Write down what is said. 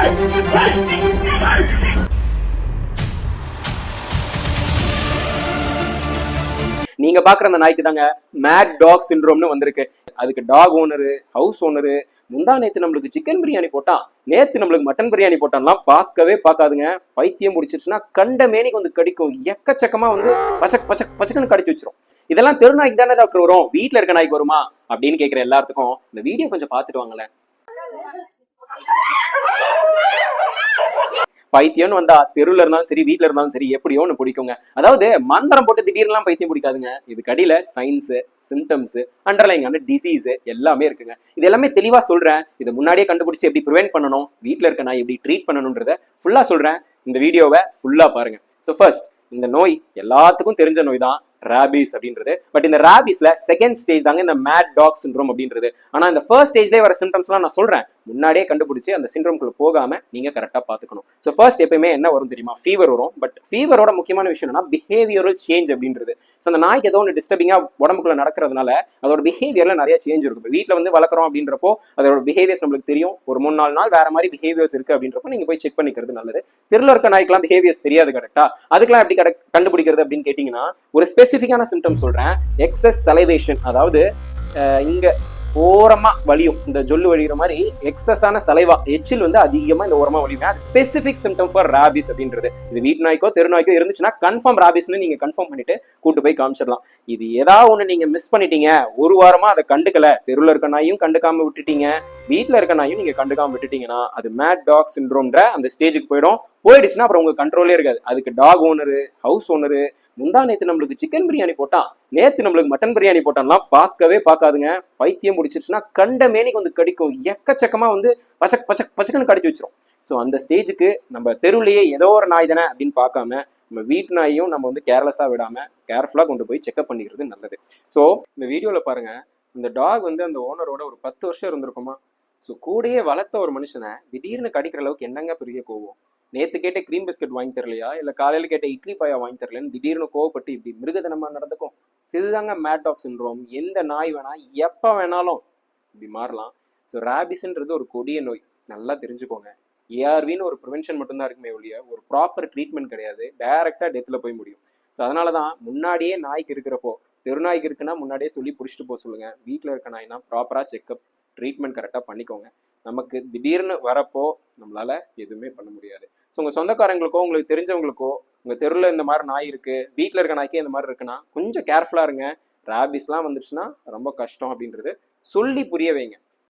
நீங்க பாக்குற அந்த நாய்க்கு தாங்க மேட் டாக் சிண்ட்ரோம்னு வந்திருக்கு. அதுக்கு டாக் ஓனரு, ஹவுஸ் ஓனரு முந்தா நேத்து நம்மளுக்கு சிக்கன் பிரியாணி போட்டான், நேத்து நம்மளுக்கு மட்டன் பிரியாணி போட்டான்லாம் பார்க்கவே பார்க்காதுங்க. பைத்தியம் முடிச்சிருச்சுன்னா கண்ட மேனிக்கு வந்து கடிக்கும். எக்கச்சக்கமா வந்து பச்சக் பச்சக் பச்சக்குன்னு கடிச்சு வச்சிரும். இதெல்லாம் தெருநாய்க்கு தானே டாக்டர் வரும், வீட்டுல இருக்க நாய்க்கு வருமா அப்படின்னு கேட்கிற எல்லாத்துக்கும் இந்த வீடியோ கொஞ்சம் பார்த்துட்டு வாங்களேன். பைத்தியம்னு வந்தா தெருல இருந்தாலும் சரி வீட்டுல இருந்தாலும் சரி எப்படியோ ஒண்ணு பிடிக்குங்க. அதாவது மந்திரம் போட்டு திடீர்னு பைத்தியம் பிடிக்காதுங்க. இது கடியில சயின்ஸ், சிம்டம்ஸ், அண்டர்லைங் டிசீஸ் எல்லாமே இருக்குங்க. இது எல்லாமே தெளிவா சொல்றேன். இதை முன்னாடியே கண்டுபிடிச்சு எப்படி ப்ரிவென்ட் பண்ணணும், வீட்டுல இருக்க நான் எப்படி ட்ரீட் பண்ணணும்ன்றத ஃபுல்லா சொல்றேன். இந்த வீடியோவை ஃபுல்லா பாருங்க. ஸோ ஃபர்ஸ்ட், இந்த நோய் எல்லாத்துக்கும் தெரிஞ்ச நோய் தான் ராபிஸ் அப்படின்றது. பட் இந்த ராபிஸ்ல செகண்ட் ஸ்டேஜ் தாங்க இந்த மேட் டாக் சிண்ட்ரோம் அப்படின்றது. ஆனா இந்த ஃபர்ஸ்ட் ஸ்டேஜ்லேயே வர சிம்டம்ஸ்லாம் நான் சொல்றேன், முன்னாடியே கண்டுபிடிச்சு அந்த சிண்ட்ரோம்குள்ள போகாம நீங்க கரெக்டா பாத்துக்கணும். ஸோ ஃபர்ஸ்ட் எப்பயுமே என்ன வரும் தெரியுமா, ஃபீவர் வரும். பட் ஃபீவரோட முக்கியமான விஷயம் என்னன்னா பிஹேவியரல் சேஞ்ச் அப்படின்றது. ஸோ அந்த நாய்க்கு ஏதோ ஒன்று டிஸ்டர்பிங்கா உடம்புக்குள்ள நடக்கிறதுனால அதோட பிஹேவியர்ல நிறைய சேஞ்ச் இருக்கும். வீட்டில் வந்து வளர்க்குறோம் அப்படின்றப்போ அதோட பிஹேவியர்ஸ் நம்மளுக்கு தெரியும். ஒரு 3-4 நாள் வேற மாதிரி பிஹேவியர்ஸ் இருக்கு அப்படின்றப்போ நீங்க போய் செக் பண்ணிக்கிறது நல்லது. தெருல இருக்க நாய்க்கெல்லாம் பிஹேவியர்ஸ் தெரியாது கரெக்டா, அதுக்கெல்லாம் எப்படி கண்டுபிடிக்கிறது அப்படின்னு கேட்டீங்கன்னா, ஒரு ஸ்பெசிஃபிக்கான சிம்டம் சொல்றேன். எக்ஸஸ் சலைவேஷன், அதாவது இங்க ஓரமா வலியும், இந்த ஜொல்லு வலிகிற மாதிரி எக்ஸஸான சலைவா, எச்சில் வந்து அதிகமா இந்த ஓரமா வலியும். அது ஸ்பெசிபிக் சிம்டம் ஃபார் ராபிஸ் அப்படின்றது. இது வீட்டு நாய்க்கோ தெரு நாய்க்கோ இருந்துச்சுன்னா கன்ஃபார்ம் ராபிஸ்னு நீங்க கன்ஃபார்ம் பண்ணிட்டு கூட்டு போய் காமிச்சிடலாம். இது ஏதாவது ஒண்ணு நீங்க மிஸ் பண்ணிட்டீங்க, ஒரு வாரமா அதை கண்டுக்கல, தெருவில் இருக்க நாயும் கண்டுக்காம விட்டுட்டீங்க, வீட்டுல இருக்க நாயும் நீங்க கண்டுக்காம விட்டுட்டீங்கன்னா அது மேட் டாக் சிண்ட்ரோம்ன்ற அந்த ஸ்டேஜுக்கு போயிடுச்சுன்னா அப்புறம் உங்க கண்ட்ரோலே இருக்காது. அதுக்கு டாக் ஓனரு, ஹவுஸ் ஓனரு முந்தா நேத்து நம்மளுக்கு சிக்கன் பிரியாணி போட்டான், நேத்து நம்மளுக்கு மட்டன் பிரியாணி போட்டான்லாம் பார்க்கவே பார்க்காதுங்க. பைத்தியம் முடிச்சிருச்சுன்னா கண்ட மேனிக்கு வந்து கடிக்கும். எக்கச்சக்கமா வந்து பச்சக் பச்சக் பச்சக்குன்னு கடிச்சு வச்சிரும். ஸோ அந்த ஸ்டேஜுக்கு நம்ம தெருவிலேயே ஏதோ ஒரு நாய் தானே அப்படின்னு பார்க்காம நம்ம வீட்டு நாயையும் நம்ம வந்து கேர்லெஸ்ஸா விடாம கேர்ஃபுல்லா கொண்டு போய் செக்அப் பண்ணிக்கிறது நல்லது. ஸோ இந்த வீடியோல பாருங்க, இந்த டாக் வந்து அந்த ஓனரோட ஒரு 10 வருஷம் இருந்திருக்குமா. ஸோ கூடயே வளர்த்த ஒரு மனுஷனை திடீர்னு கடிக்கிற அளவுக்கு என்னங்க பெரிய கோவம். நேத்து கேட்ட கிரீம் பிஸ்கட் வாங்கி தரலையா, இல்ல காலையில கேட்ட இட்லி பாயா வாங்கி தரலன்னு திடீர்னு கோவப்பட்டு இப்படி மிருகத்தனமா நடந்துக்கும். இதுதாங்க மேட் டாக் சிண்ட்ரோம். எந்த நாய் வேணா எப்ப வேணாலும் இப்படி மாறலாம். ஸோ ராபிஸ்ன்றது ஒரு கொடிய நோய், நல்லா தெரிஞ்சுக்கோங்க. ஏஆர்வின்னு ஒரு ப்ரிவென்ஷன் மட்டும்தான் இருக்குமே ஒழிய ஒரு ப்ராப்பர் ட்ரீட்மெண்ட் கிடையாது. டைரக்டா டெத்ல போய் முடியும். ஸோ அதனாலதான் முன்னாடியே நாய்க்கு இருக்கிறப்போ, தெருநாய்க்கு இருக்குன்னா முன்னாடியே சொல்லி பிடிச்சிட்டு போக சொல்லுங்க. வீட்டில் இருக்க நாய்னா ப்ராப்பரா செக்அப் ட்ரீட்மெண்ட் கரெக்டா பண்ணிக்கோங்க. நமக்கு திடீர்னு வரப்போ நம்மளால எதுவுமே பண்ண முடியாது. ஸோ உங்க சொந்தக்காரங்களுக்கோ உங்களுக்கு தெரிஞ்சவங்களுக்கோ உங்க தெருவில் இந்த மாதிரி நாய் இருக்கு, வீட்டில் இருக்க நாய்க்கே இந்த மாதிரி இருக்குன்னா கொஞ்சம் கேர்ஃபுல்லா இருங்க. ராபிஸ்லாம் வந்துருச்சுன்னா ரொம்ப கஷ்டம் அப்படின்றது சொல்லி புரிய வைங்க.